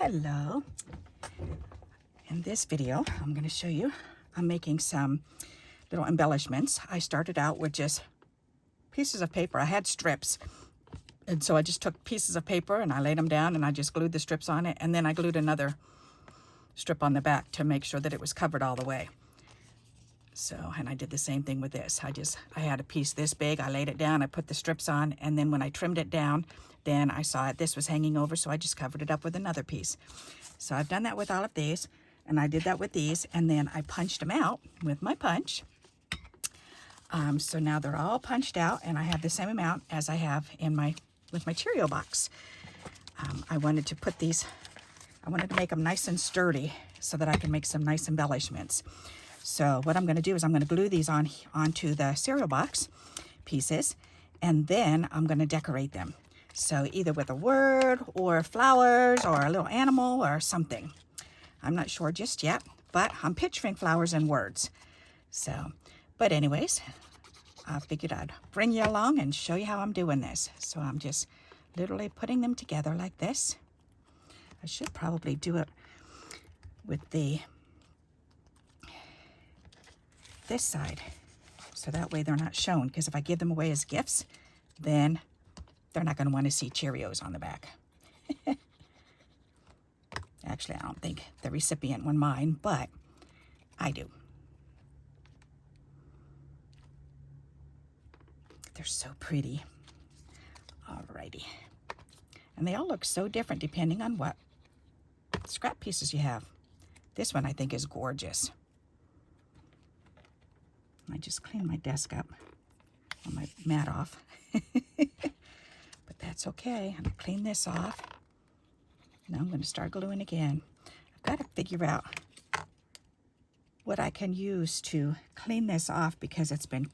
Hello. In this video, I'm going to show you, I'm making some little embellishments. I started out with just pieces of paper. I had strips, and so I just took pieces of paper and I laid them down and I just glued the strips on it, and then I glued another strip on the back to make sure that it was covered all the way. So, and I did the same thing with this. I had a piece this big, I laid it down, I put the strips on, and then when I trimmed it down, then I saw this was hanging over, so I just covered it up with another piece. So I've done that with all of these, and I did that with these, and then I punched them out with my punch. So now they're all punched out, and I have the same amount as I have in with my Cheerio box. I wanted to make them nice and sturdy so that I can make some nice embellishments. So what I'm going to do is I'm going to glue these onto the cereal box pieces, and then I'm going to decorate them. So either with a word or flowers or a little animal or something. I'm not sure just yet, but I'm picturing flowers and words. So, but anyways, I figured I'd bring you along and show you how I'm doing this. So I'm just literally putting them together like this. I should probably do it with this side, so that way they're not shown, because if I give them away as gifts, then they're not going to want to see Cheerios on the back. Actually, I don't think the recipient would mind, but I do. They're so pretty. Alrighty. And they all look so different depending on what scrap pieces you have. This one I think is gorgeous. I just cleaned my desk up, or my mat off. But that's okay. I'm going to clean this off. Now I'm going to start gluing again. I've got to figure out what I can use to clean this off, because it's been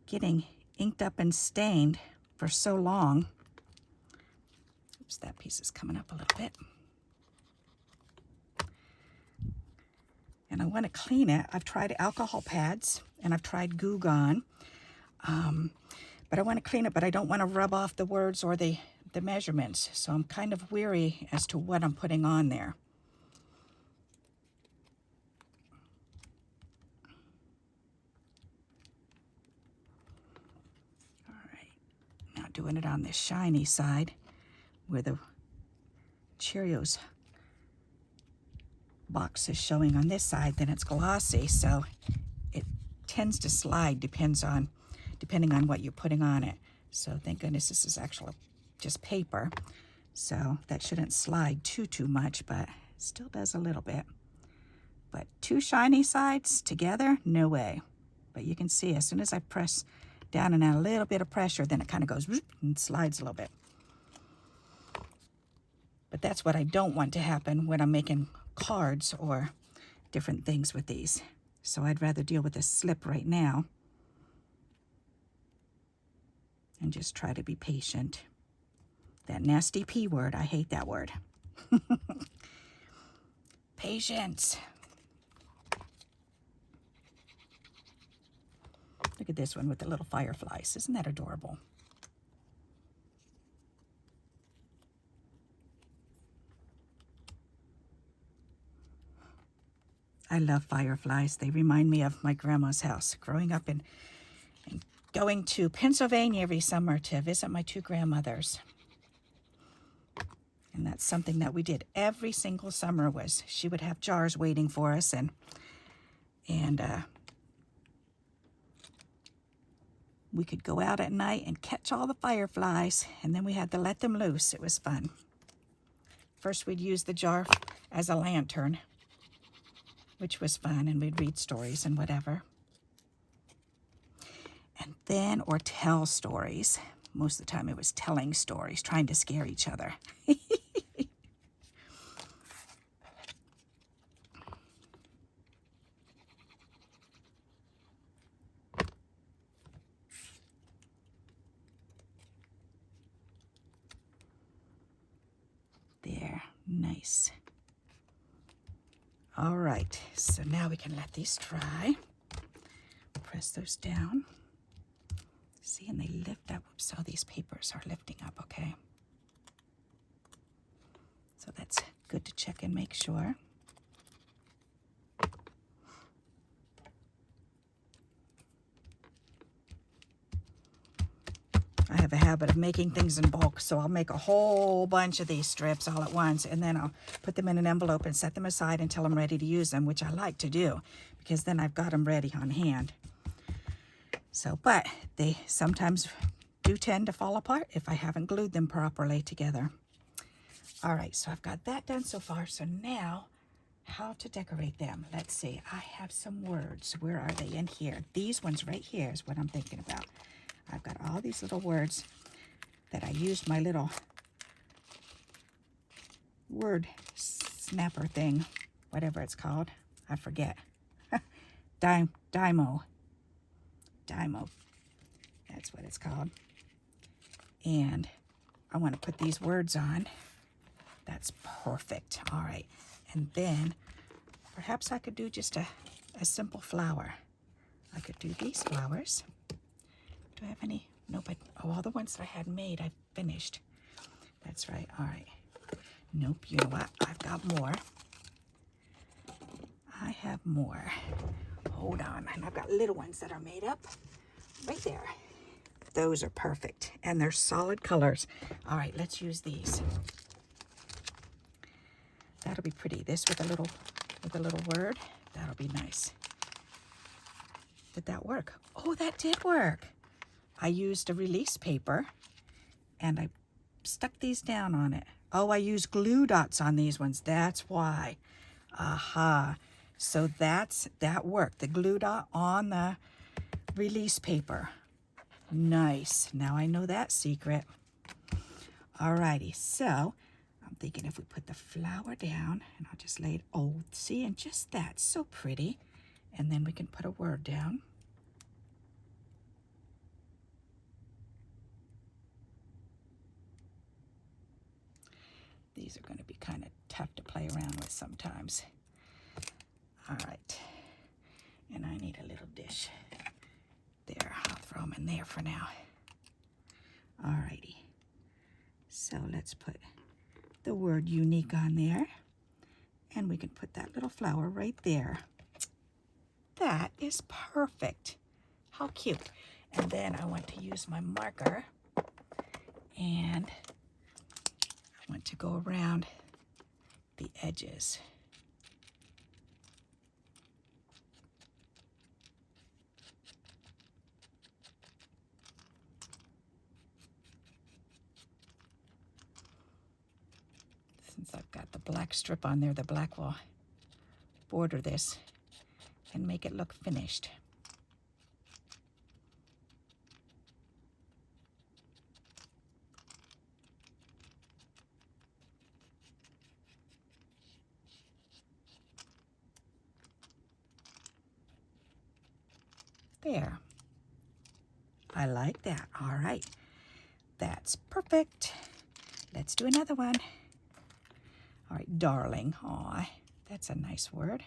getting inked up and stained for so long. Oops, that piece is coming up a little bit. And I want to clean it. I've tried alcohol pads and I've tried Goo Gone, but I want to clean it, but I don't want to rub off the words or the measurements. So I'm kind of weary as to what I'm putting on there. All right, now doing it on this shiny side where the Cheerios box is showing on this side, then it's glossy, so it tends to slide depending on what you're putting on it. So thank goodness this is actually just paper, so that shouldn't slide too much, but still does a little bit. But two shiny sides together, no way. But you can see as soon as I press down and add a little bit of pressure, then it kind of goes and slides a little bit. But that's what I don't want to happen when I'm making cards or different things with these. So I'd rather deal with this slip right now and just try to be patient. That nasty P word, I hate that word. Patience. Look at this one with the little fireflies. Isn't that adorable? I love fireflies. They remind me of my grandma's house. Growing up and going to Pennsylvania every summer to visit my two grandmothers. And that's something that we did every single summer. Was she would have jars waiting for us, and we could go out at night and catch all the fireflies, and then we had to let them loose. It was fun. First we'd use the jar as a lantern, which was fun, and we'd read stories and whatever. And then, or tell stories. Most of the time it was telling stories, trying to scare each other. There, nice. All right, so now we can let these dry. Press those down. See, and they lift up. Oops, all these papers are lifting up, okay? check and make sure. I have a habit of making things in bulk, so I'll make a whole bunch of these strips all at once, and then I'll put them in an envelope and set them aside until I'm ready to use them, which I like to do, because then I've got them ready on hand. So, but they sometimes do tend to fall apart if I haven't glued them properly together. All right, so I've got that done so far. So now, how to decorate them. Let's see, I have some words. Where are they? In here. These ones right here is what I'm thinking about. I've got all these little words that I used my little word snapper thing, whatever it's called. I forget. Dymo. That's what it's called. And I want to put these words on. That's perfect. All right. And then perhaps I could do just a simple flower. I could do these flowers. Do I have any? No, but all the ones that I had made, I finished. That's right. All right. Nope. You know what? I've got more. I have more. Hold on. And I've got little ones that are made up right there. Those are perfect. And they're solid colors. All right. Let's use these. That'll be pretty. This with a little word. That'll be nice. Did that work? Oh, that did work. I used a release paper and I stuck these down on it. Oh, I used glue dots on these ones. That's why. Aha. So that worked. The glue dot on the release paper. Nice. Now I know that secret. Alrighty. So I'm thinking if we put the flower down and I'll just lay it. Oh, see, and just that. So pretty. And then we can put a word down. These are going to be kind of tough to play around with sometimes. All right. And I need a little dish. There, I'll throw them in there for now. All righty. So let's put the word unique on there. And we can put that little flower right there. That is perfect. How cute. And then I want to use my marker. And I want to go around the edges. Since I've got the black strip on there, the black will border this and make it look finished. There. I like that. All right. That's perfect. Let's do another one. All right, darling. Aw, that's a nice word.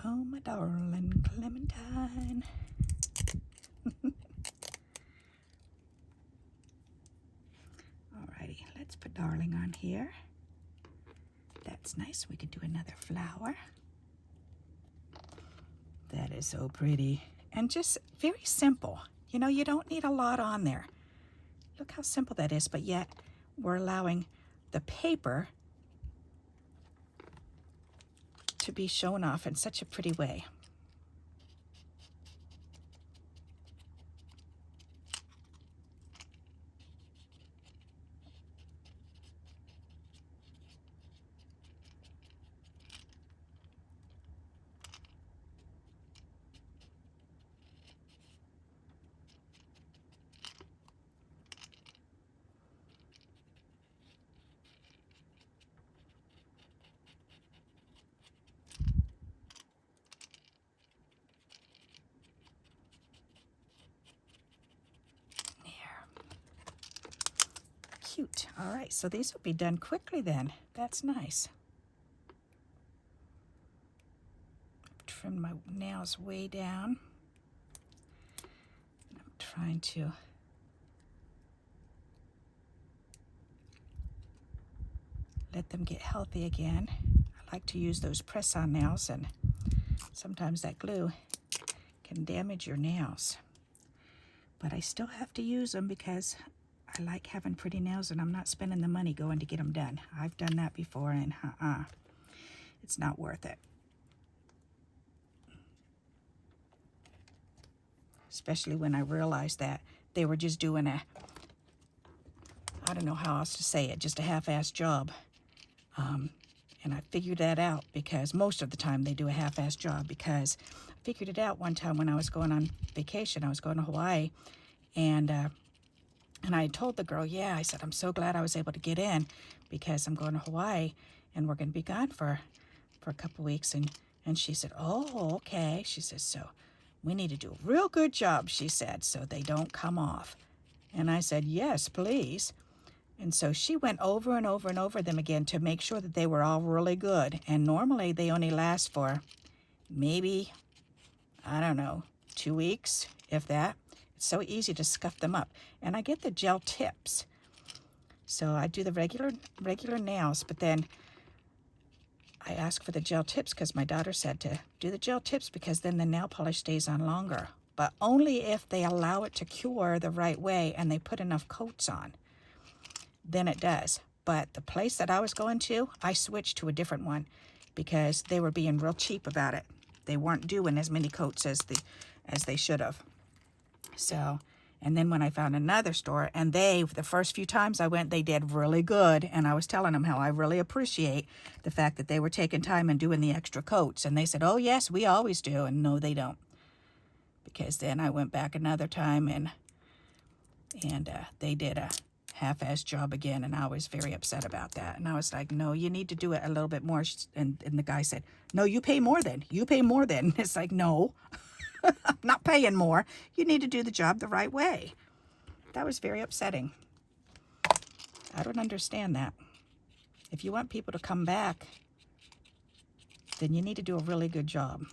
Oh, my darling Clementine. Alrighty, let's put darling on here. That's nice. We could do another flower. That is so pretty. And just very simple. You know, you don't need a lot on there. Look how simple that is, but yet we're allowing the paper to be shown off in such a pretty way. Cute. All right, so these will be done quickly then. That's nice. Trim my nails way down. I'm trying to let them get healthy again. I like to use those press-on nails, and sometimes that glue can damage your nails. But I still have to use them because I like having pretty nails, and I'm not spending the money going to get them done. I've done that before, and it's not worth it. Especially when I realized that they were just doing a, I don't know how else to say it, just a half-assed job. And I figured that out because most of the time they do a half-assed job, because I figured it out one time when I was going on vacation. I was going to Hawaii, and I told the girl, yeah, I said, I'm so glad I was able to get in because I'm going to Hawaii and we're going to be gone for a couple weeks. And she said, oh, okay. She says, so we need to do a real good job, she said, so they don't come off. And I said, yes, please. And so she went over and over and over them again to make sure that they were all really good. And normally they only last for maybe, I don't know, 2 weeks, if that. It's so easy to scuff them up. And I get the gel tips. So I do the regular nails, but then I ask for the gel tips because my daughter said to do the gel tips because then the nail polish stays on longer. But only if they allow it to cure the right way and they put enough coats on. Then it does. But the place that I was going to, I switched to a different one because they were being real cheap about it. They weren't doing as many coats as they should have. So, and then when I found another store, and the first few times I went, they did really good. And I was telling them how I really appreciate the fact that they were taking time and doing the extra coats. And they said, oh yes, we always do. And no, they don't. Because then I went back another time and they did a half-assed job again, and I was very upset about that. And I was like, no, you need to do it a little bit more. And the guy said, no, you pay more then. You pay more then. It's like, no, I'm not paying more. You need to do the job the right way. That was very upsetting. I don't understand that. If you want people to come back, then you need to do a really good job.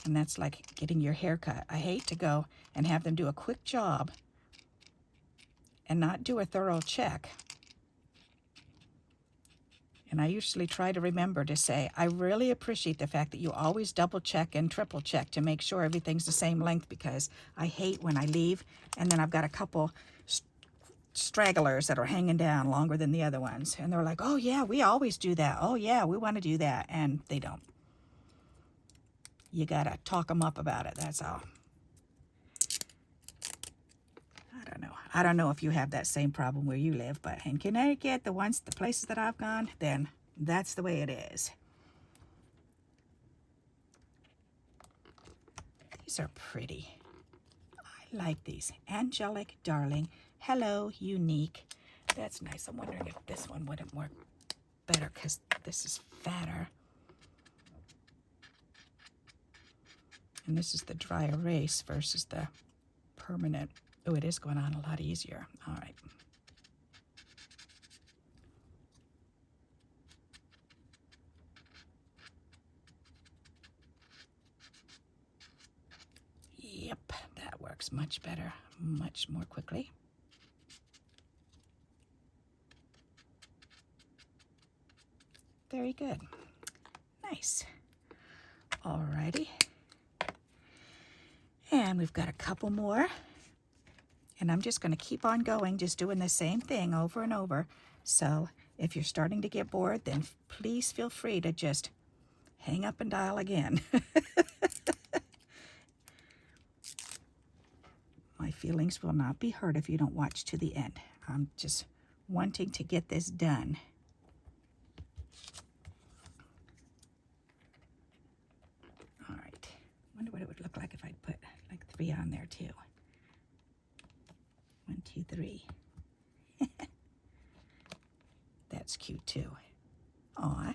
And that's like getting your hair cut. I hate to go and have them do a quick job and not do a thorough check. And I usually try to remember to say, I really appreciate the fact that you always double check and triple check to make sure everything's the same length, because I hate when I leave and then I've got a couple stragglers that are hanging down longer than the other ones. And they're like, oh yeah, we always do that. Oh yeah, we want to do that. And they don't. You gotta talk them up about it, that's all. I don't know if you have that same problem where you live, but in Connecticut, the places that I've gone, then that's the way it is. These are pretty. I like these. Angelic Darling. Hello, Unique. That's nice. I'm wondering if this one wouldn't work better because this is fatter. And this is the dry erase versus the permanent. Oh, it is going on a lot easier. All right. Yep, that works much better, much more quickly. Very good. Nice. All righty. And we've got a couple more. And I'm just going to keep on going, just doing the same thing over and over. So if you're starting to get bored, then please feel free to just hang up and dial again. My feelings will not be hurt if you don't watch to the end. I'm just wanting to get this done. All right. Wonder what it would look like if I'd put like 3 on there too. 1, 2, 3. That's cute too. Aw,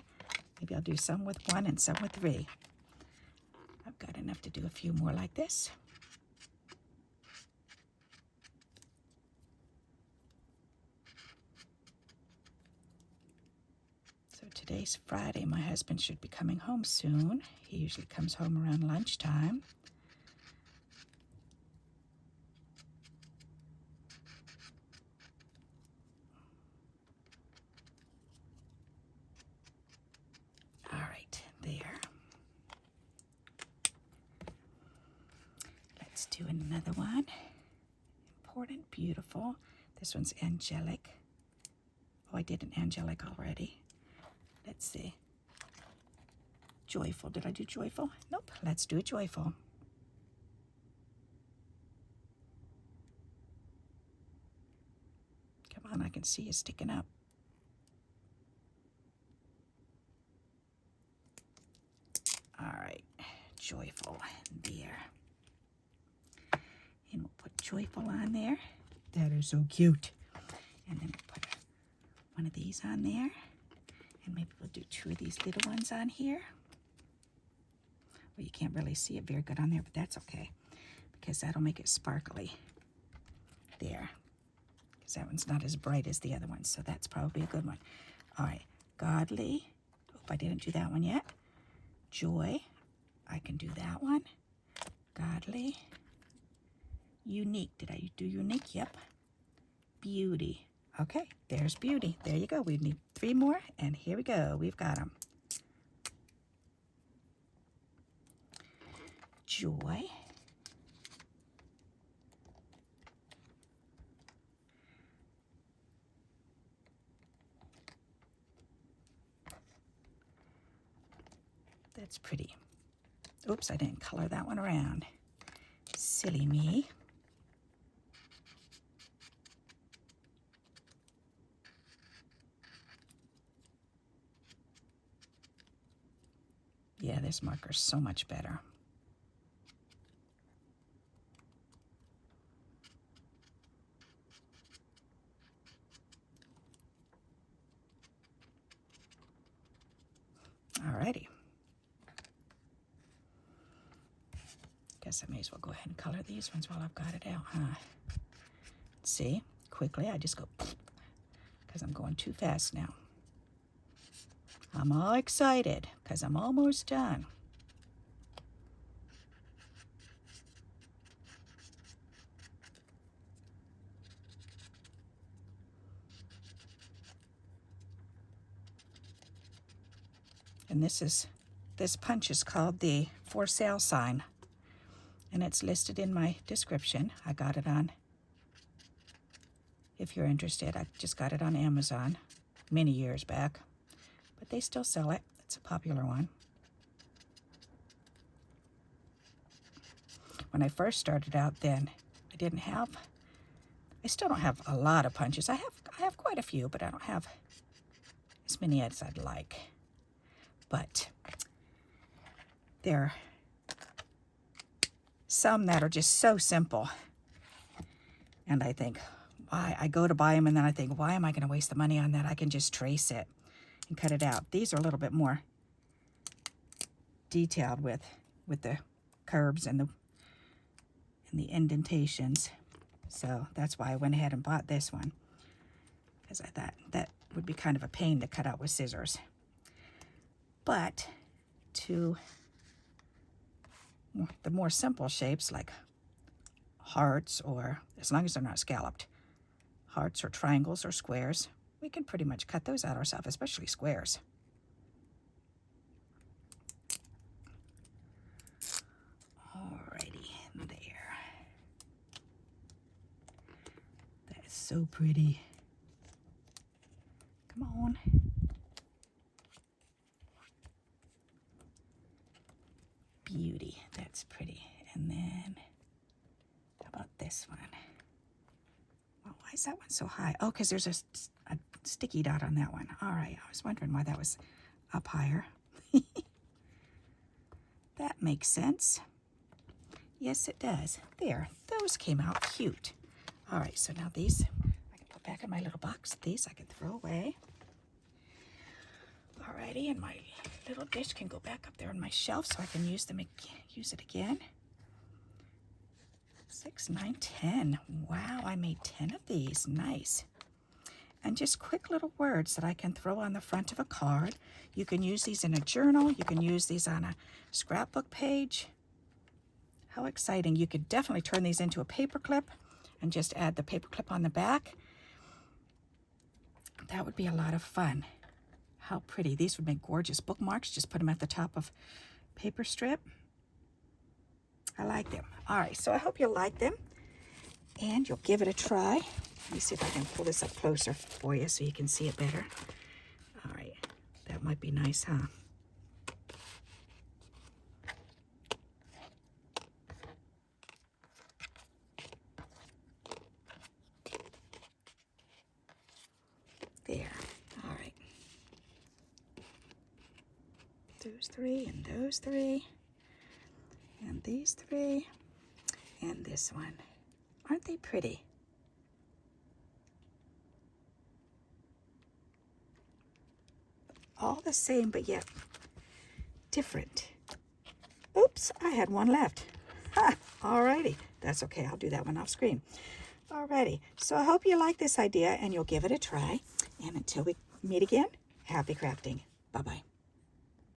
maybe I'll do some with 1 and some with 3. I've got enough to do a few more like this. So Today's Friday. My husband should be coming home soon. He usually comes home around lunchtime. All right, there. Let's do another one. Important, beautiful. This one's angelic. Oh, I did an angelic already. Let's see. Joyful. Did I do joyful? Nope. Let's do a joyful. Come on, I can see you sticking up. All right, joyful there. And we'll put joyful on there. That is so cute. And then we'll put one of these on there. And maybe we'll do two of these little ones on here. Well, you can't really see it very good on there, but that's okay, because that'll make it sparkly. There. Because that one's not as bright as the other one, so that's probably a good one. All right, godly. Hope I didn't do that one yet. Joy. I can do that one. Godly. Unique. Did I do unique? Yep. Beauty. Okay, there's beauty. There you go. We need 3 more, and here we go. We've got them. Joy. That's pretty. Oops, I didn't color that one around. Silly me. Yeah, this marker's so much better. Alrighty. Guess I may as well go ahead and color these ones while I've got it out, huh? See, quickly, I just go, because I'm going too fast now. I'm all excited because I'm almost done. And this punch is called the for sale sign. And it's listed in my description. I got it on, if you're interested, I just got it on Amazon many years back. But they still sell it. It's a popular one. When I first started out then, I still don't have a lot of punches. I have quite a few, but I don't have as many as I'd like. But there are some that are just so simple. And I think, why? I go to buy them and then I think, why am I going to waste the money on that? I can just trace it and cut it out. These are a little bit more detailed with the curves and the indentations. So that's why I went ahead and bought this one, because I thought that would be kind of a pain to cut out with scissors. But to the more simple shapes like hearts, or as long as they're not scalloped, hearts or triangles or squares, we can pretty much cut those out ourselves, especially squares. Alrighty, there. That is so pretty. Come on. Beauty, that's pretty. And then, how about this one? Well, why is that one so high? Oh, because there's a sticky dot on that one. All right, I was wondering why that was up higher. That makes sense. Yes, it does. There, those came out cute. All right, so now these I can put back in my little box. These I can throw away. Alrighty, and my little dish can go back up there on my shelf so I can use it again. 6, 9, 10. Wow, I made 10 of these. Nice. and just quick little words that I can throw on the front of a card. You can use these in a journal. You can use these on a scrapbook page. How exciting. You could definitely turn these into a paper clip and just add the paper clip on the back. That would be a lot of fun. How pretty. These would make gorgeous bookmarks. Just put them at the top of paper strip. I like them. All right, so I hope you'll like them and you'll give it a try. Let me see if I can pull this up closer for you so you can see it better. All right, that might be nice, huh? There. All right. Those three and those three. And these three. And this one. Aren't they pretty? All the same, but yet different. Oops, I had one left. Ha, alrighty. That's okay. I'll do that one off screen. Alrighty. So I hope you like this idea and you'll give it a try. And until we meet again, happy crafting. Bye-bye.